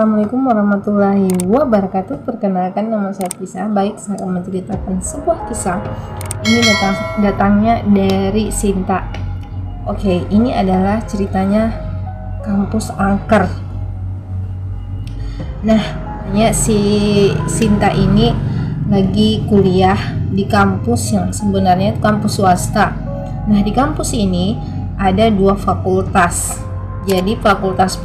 Assalamualaikum warahmatullahi wabarakatuh. Perkenalkan, nama saya Kisah. Baik, saya akan menceritakan sebuah kisah. Ini datangnya dari Sinta. Oke, ini adalah ceritanya kampus angker. Nah, si Sinta ini lagi kuliah di kampus yang sebenarnya itu kampus swasta. Nah, di kampus ini ada dua fakultas. Jadi fakultas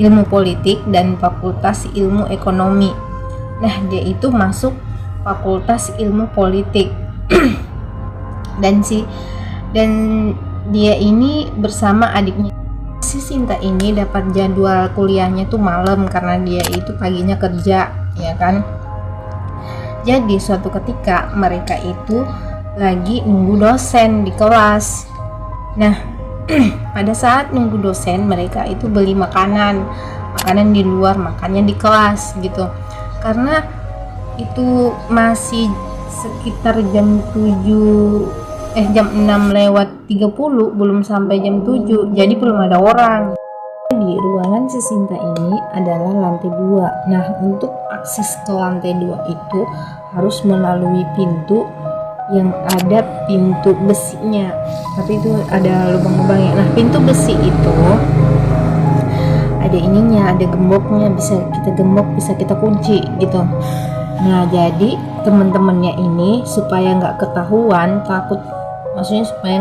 ilmu politik dan fakultas ilmu ekonomi. Nah, dia itu masuk fakultas ilmu politik. dan dia ini bersama adiknya. Si Sinta ini dapat jadwal kuliahnya tuh malam karena dia itu paginya kerja, ya kan. Jadi suatu ketika mereka itu lagi nunggu dosen di kelas. Nah, pada saat nunggu dosen, mereka itu beli makanan di luar, makannya di kelas gitu. Karena itu masih sekitar jam 6:30, belum sampai jam 7, jadi belum ada orang. Di ruangan si Sinta ini adalah lantai 2. Nah, untuk akses ke lantai 2 itu harus melalui pintu yang ada pintu besinya, tapi itu ada lubang-lubangnya. Nah, pintu besi itu ada ininya, ada gemboknya, bisa kita gembok, bisa kita kunci gitu. Nah, jadi teman-temannya ini supaya nggak ketahuan, supaya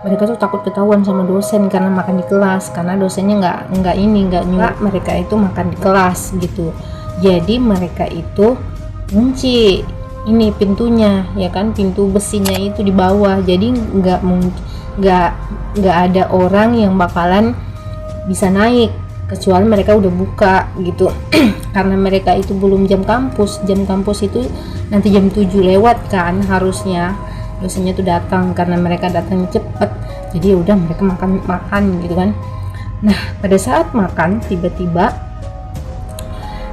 mereka tuh takut ketahuan sama dosen karena makan di kelas, karena dosennya nggak nyuruh mereka itu makan di kelas gitu. Jadi mereka itu kunci ini pintunya, ya kan, pintu besinya itu di bawah. Jadi nggak ada orang yang bakalan bisa naik kecuali mereka udah buka gitu. Karena mereka itu belum jam kampus itu nanti jam 7 lewat kan, harusnya dosennya tuh datang. Karena mereka datang cepet, jadi udah mereka makan gitu kan. Nah, pada saat makan tiba-tiba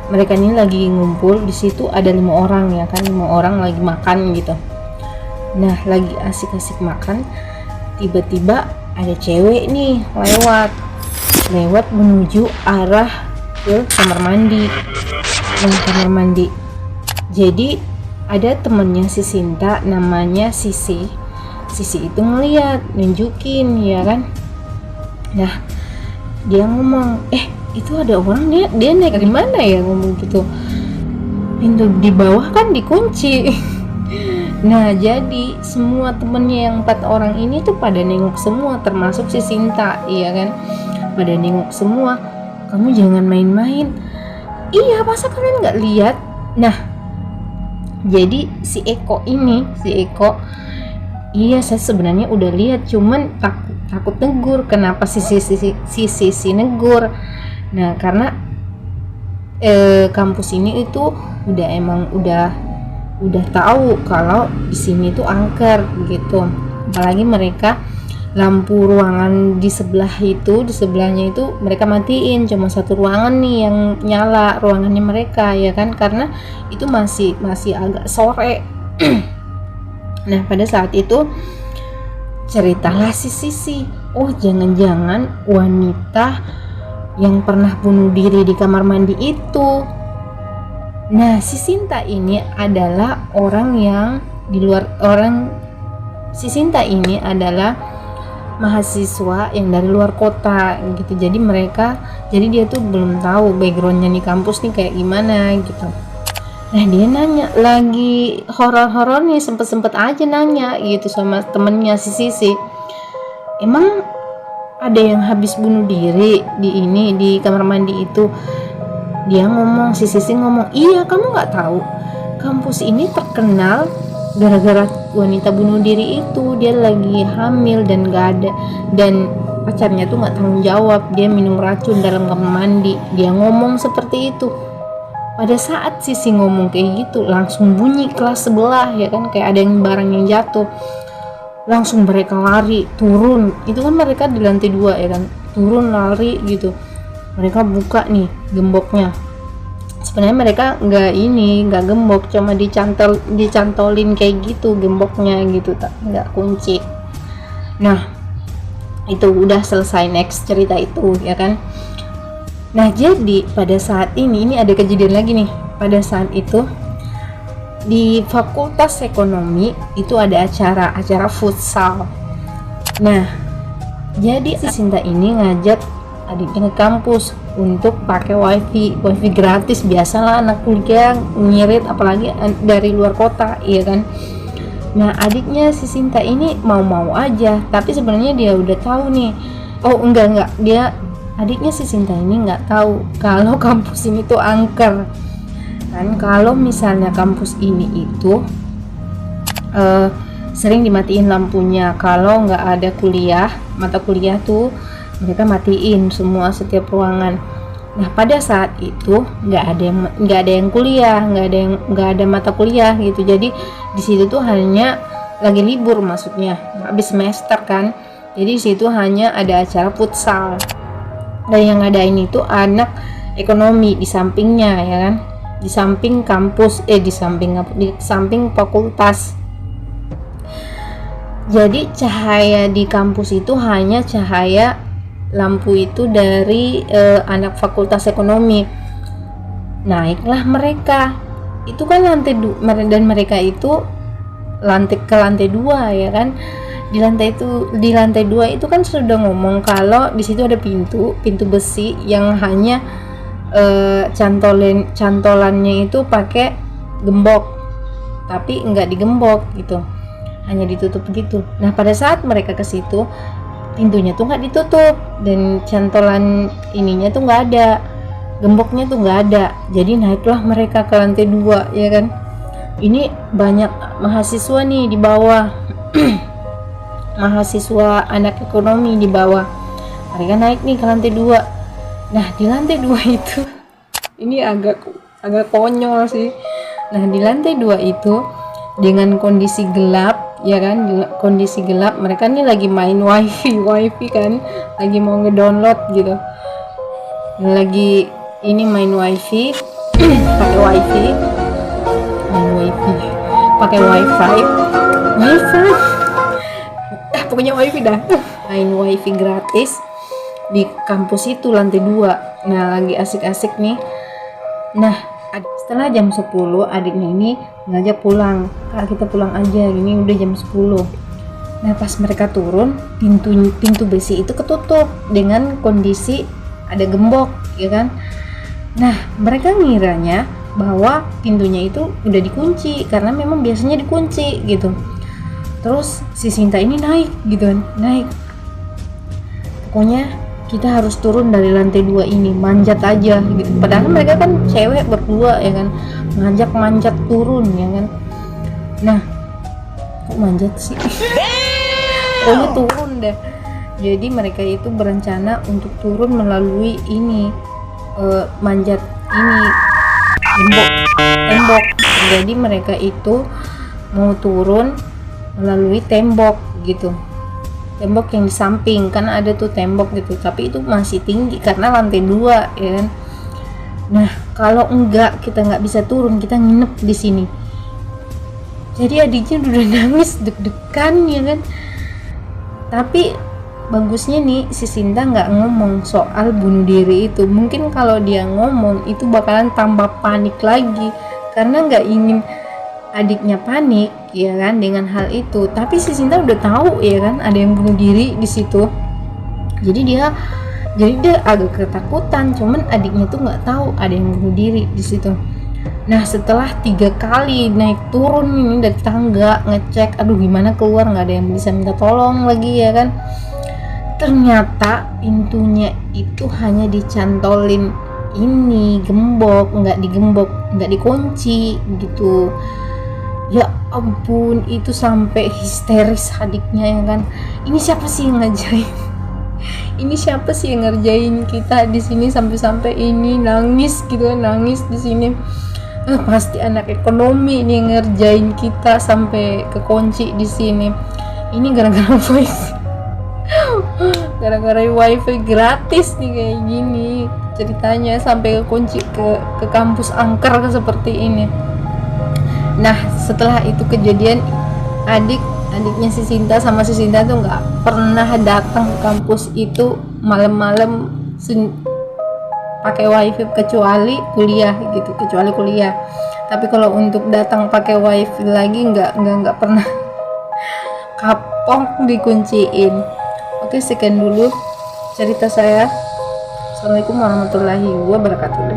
mereka ini lagi ngumpul, di situ ada 5 orang, ya kan, 5 orang lagi makan gitu. Nah, lagi asik-asik makan, tiba-tiba ada cewek nih lewat menuju arah ke kamar mandi. Jadi ada temennya si Sinta namanya Sisi itu ngeliat, nunjukin, ya kan. Nah, dia ngomong, itu ada orang, dia naik dari mana ya, ngomong gitu. Pintu di bawah kan dikunci. Nah, jadi semua temennya yang 4 orang ini tuh pada nengok semua, termasuk si Sinta, iya kan, pada nengok semua. Kamu jangan main-main. Iya, masa kalian nggak lihat? Nah, jadi si Eko, iya, saya sebenarnya udah lihat, cuman takut negur. Kenapa si negur? Nah, karena kampus ini itu udah tahu kalau di sini tuh angker gitu. Apalagi mereka lampu ruangan di sebelahnya itu mereka matiin, cuma satu ruangan nih yang nyala, ruangannya mereka, ya kan, karena itu masih agak sore. Nah, pada saat itu ceritalah si Sisi, oh jangan-jangan wanita yang pernah bunuh diri di kamar mandi itu. Nah, si Sinta ini adalah si Sinta ini adalah mahasiswa yang dari luar kota gitu. Jadi dia tuh belum tahu backgroundnya di kampus nih kayak gimana gitu. Nah, dia nanya lagi horor nih, sempet aja nanya gitu sama temennya si Sisi, emang ada yang habis bunuh diri di kamar mandi itu? Dia ngomong, si Sisi ngomong, iya, kamu nggak tahu kampus ini terkenal gara-gara wanita bunuh diri itu. Dia lagi hamil dan pacarnya tuh nggak tanggung jawab, dia minum racun dalam kamar mandi. Dia ngomong seperti itu. Pada saat Sisi ngomong kayak gitu, langsung bunyi kelas sebelah, ya kan, kayak ada barang yang jatuh. Langsung mereka lari turun, itu kan mereka di lantai 2, ya kan, turun lari gitu. Mereka buka nih gemboknya. Sebenarnya mereka nggak gembok, cuma dicantolin kayak gitu gemboknya gitu, nggak kunci. Nah, itu udah selesai, next cerita itu, ya kan. Nah, jadi pada saat ini ada kejadian lagi nih. Pada saat itu di Fakultas Ekonomi itu ada acara futsal. Nah, jadi si Sinta ini ngajak adiknya ke kampus untuk pakai wifi gratis. Biasalah anak kuliah ngirit, apalagi dari luar kota, iya kan. Nah, adiknya si Sinta ini mau-mau aja, tapi sebenarnya dia udah tahu nih. Oh, enggak, adiknya si Sinta ini nggak tahu kalau kampus ini tuh angker kan. Kalau misalnya kampus ini itu sering dimatiin lampunya kalau nggak ada mata kuliah tuh mereka matiin semua setiap ruangan. Nah, pada saat itu nggak ada yang kuliah, nggak ada mata kuliah gitu. Jadi di situ tuh hanya lagi libur, maksudnya habis semester kan. Jadi di situ hanya ada acara futsal. Dan yang ngadain itu anak ekonomi di sampingnya, ya kan, di samping kampus, di samping fakultas. Jadi cahaya di kampus itu hanya cahaya lampu itu dari anak fakultas ekonomi. Naiklah mereka, itu kan dan mereka itu ke lantai 2, ya kan. Di lantai 2 itu kan sudah ngomong kalau di situ ada pintu besi yang hanya cantolannya itu pakai gembok, tapi enggak digembok gitu, hanya ditutup gitu. Nah, pada saat mereka ke situ pintunya tuh nggak ditutup dan cantolan ininya tuh nggak ada, gemboknya tuh nggak ada. Jadi naiklah mereka ke lantai 2, ya kan. Ini banyak mahasiswa nih di bawah mahasiswa anak ekonomi di bawah. Mereka naik nih ke lantai 2. Nah, di lantai 2 itu ini agak konyol sih. Nah, di lantai 2 itu dengan kondisi gelap, ya kan, kondisi gelap, mereka nih lagi main wifi kan, lagi mau ngedownload gitu, lagi ini main wifi pakai wifi pokoknya wifi dah, main wifi gratis di kampus itu lantai 2. Nah, lagi asik-asik nih. Nah, setelah jam 10 adiknya ini ngajak pulang, Kak, kita pulang aja, ini udah jam 10. Nah, pas mereka turun, pintu besi itu ketutup dengan kondisi ada gembok, ya kan. Nah, mereka ngiranya bahwa pintunya itu udah dikunci karena memang biasanya dikunci gitu. Terus si Sinta ini naik gitu kan, pokoknya kita harus turun dari lantai 2 ini, manjat aja gitu. Padahal mereka kan cewek berdua, ya kan, manjat turun, ya kan. Nah, kok manjat sih? Pokoknya turun deh. Jadi mereka itu berencana untuk turun melalui ini, manjat ini tembok. Jadi mereka itu mau turun melalui tembok gitu, tembok yang di samping kan ada tuh tembok gitu, tapi itu masih tinggi karena lantai 2, ya kan. Nah, kalau enggak kita nggak bisa turun, kita nginep di sini. Jadi adiknya udah nangis deg-degan, ya kan. Tapi bagusnya nih si Sinta nggak ngomong soal bunuh diri itu. Mungkin kalau dia ngomong itu bakalan tambah panik lagi karena nggak ingin adiknya panik, ya kan, dengan hal itu. Tapi si Sinta udah tahu, ya kan, ada yang bunuh diri di situ. Jadi dia agak ketakutan, cuman adiknya tuh nggak tahu ada yang bunuh diri di situ. Nah, setelah 3 kali naik turun ini dari tangga, ngecek, aduh gimana keluar, nggak ada yang bisa minta tolong lagi, ya kan. Ternyata pintunya itu hanya dicantolin ini gembok, nggak digembok, nggak dikunci gitu. Ya ampun, itu sampai histeris adiknya, ya kan. Ini siapa sih yang ngerjain? Ini siapa sih yang ngerjain kita di sini sampai ini nangis gitu, nangis di sini. Pasti anak ekonomi ini yang ngerjain kita sampai kekunci di sini. Ini gara-gara wifi gratis nih kayak gini ceritanya, sampai kekunci ke kampus angker seperti ini. Nah, setelah itu kejadian, adiknya si Sinta sama si Sinta tuh nggak pernah datang ke kampus itu malam-malam pakai wifi kecuali kuliah gitu, tapi kalau untuk datang pakai wifi lagi nggak pernah. Kapok dikunciin. Oke, sekian dulu cerita saya. Assalamualaikum warahmatullahi wabarakatuh.